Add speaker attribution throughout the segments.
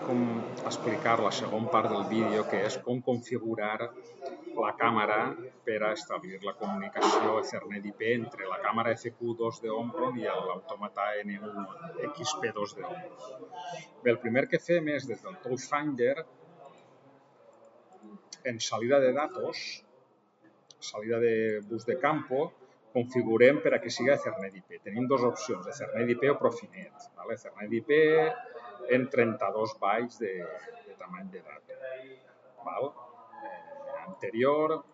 Speaker 1: com explicar la segona part del vídeo, que és com configurar la càmera per a establir la comunicació Ethernet IP entre la càmera FQ2 d'Omron i l'autòmata N1 XP2 d'Omron. Bé, el primer que fem és, des del Touchfinder, en salida de datos, salida de bus de campo, configurem per a que siga Ethernet IP. Tenim dues opcions, Ethernet IP o Profinet. Ethernet IP en 32 bytes de tamany de datos. Anterior.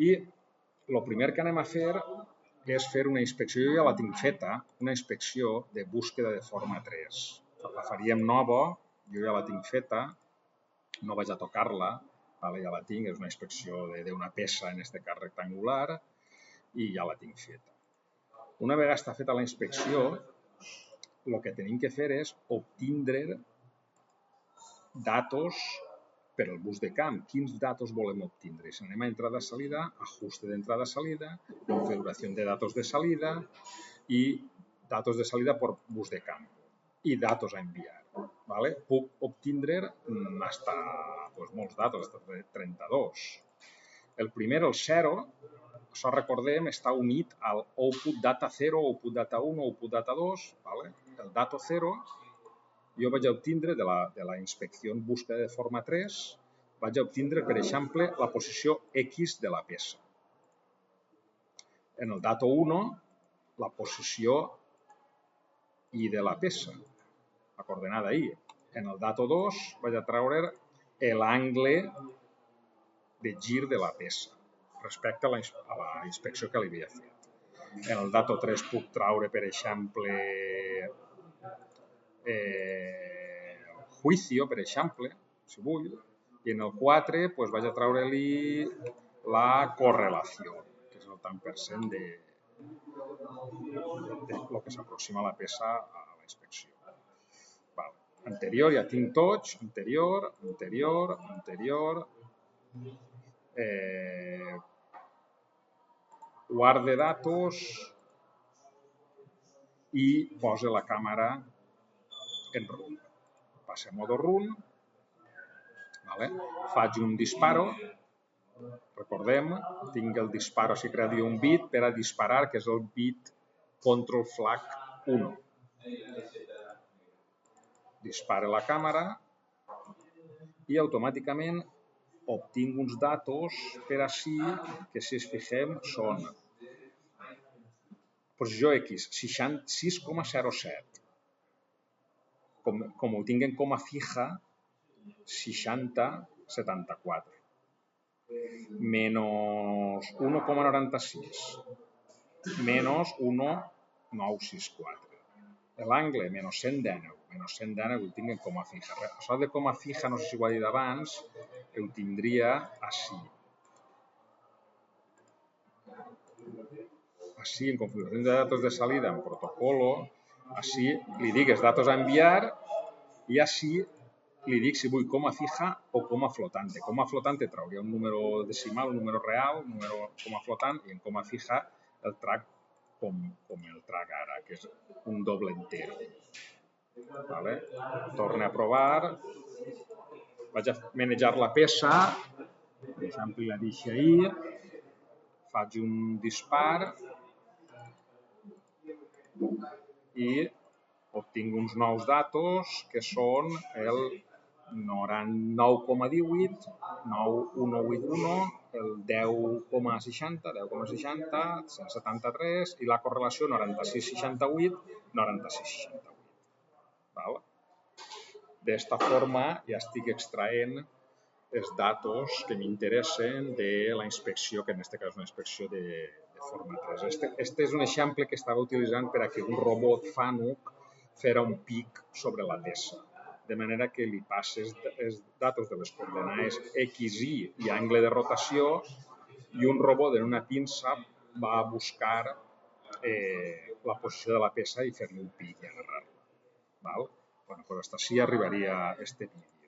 Speaker 1: I el primer que anem a fer és fer una inspecció, jo ja la tinc feta, una inspecció de búsqueda de forma 3. La faríem nova, jo ja la tinc feta, no vaig a tocar-la, ja la tinc, és una inspecció d'una peça, en aquest cas rectangular, i ja la tinc feta. Una vegada està feta la inspecció, el que tenim que fer és obtindre datos per al bus de camp. Quins datos volem obtindre? Si anem a entrada-salida, ajuste d'entrada-salida, configuració de datos de salida i datos de salida per bus de camp i datos a enviar. Puc obtindre molts datos, fins a 32. El primer, el 0, això recordem, està unit al output data 0, output data 1, output data 2. El dato 0 jo vaig obtindre de la inspecció en búsqueda de forma 3, vaig obtindre, per exemple, la posició X de la peça. En el dato 1, la posició Y de la peça, la coordenada Y. En el dato 2 vaig a treure l'angle de gir de la peça respecte a la inspecció que li havia fet. En el dato 3 puc treure, per exemple, juicio, per exemple, si vull, i en el 4 vaig a treure-li la correlació, que és el tant per cent de el que s'aproxima a la peça a la inspecció. Anterior, ja tinc tots, anterior, guarde datos i posa la càmera en run. Passa a modo run, faig un disparo, recordem, tinc el disparo, si creat un bit per a disparar, que és el bit control flag 1. Dispara la càmera i automàticament obtinc uns datos per ací que, si ens fixem, són posició X, 66,07. Com ho tinc en coma fija, 60,74. Menys 1,96. Menys 1,964. L'angle, menys 119. Menys 119 ho tinc en coma fija. Això de coma fija, no sé si ho he dit abans, ho tindria així. Així, en configuració de datos de salida, en protocolo, així li dic els datos a enviar i així li dic si vull coma fija o coma flotante. Coma flotante trauria un número decimal, un número real, un número coma flotant, i en coma fija el trac com el trac ara, que és un doble entero. Torne a provar. Vaig a manejar la peça. Per exemple, la deixo ahir. Faig un dispar i obtinc uns nous datos que són el 9,18, 9,181, el 10,60, 173 i la correlació 96,68, 96,68. D'esta forma ja estic extraient els datos que m'interessen de la inspecció, que en aquest cas és una inspecció de forma 3. Este és un exemple que estava utilitzant per a que un robot FANUC fera un pic sobre la peça, de manera que li passes els datos de les coordenades X, Y i angle de rotació, i un robot en una pinça va a buscar la posició de la peça i fer-li un pic i agarrar-la. Doncs així arribaria este vídeo.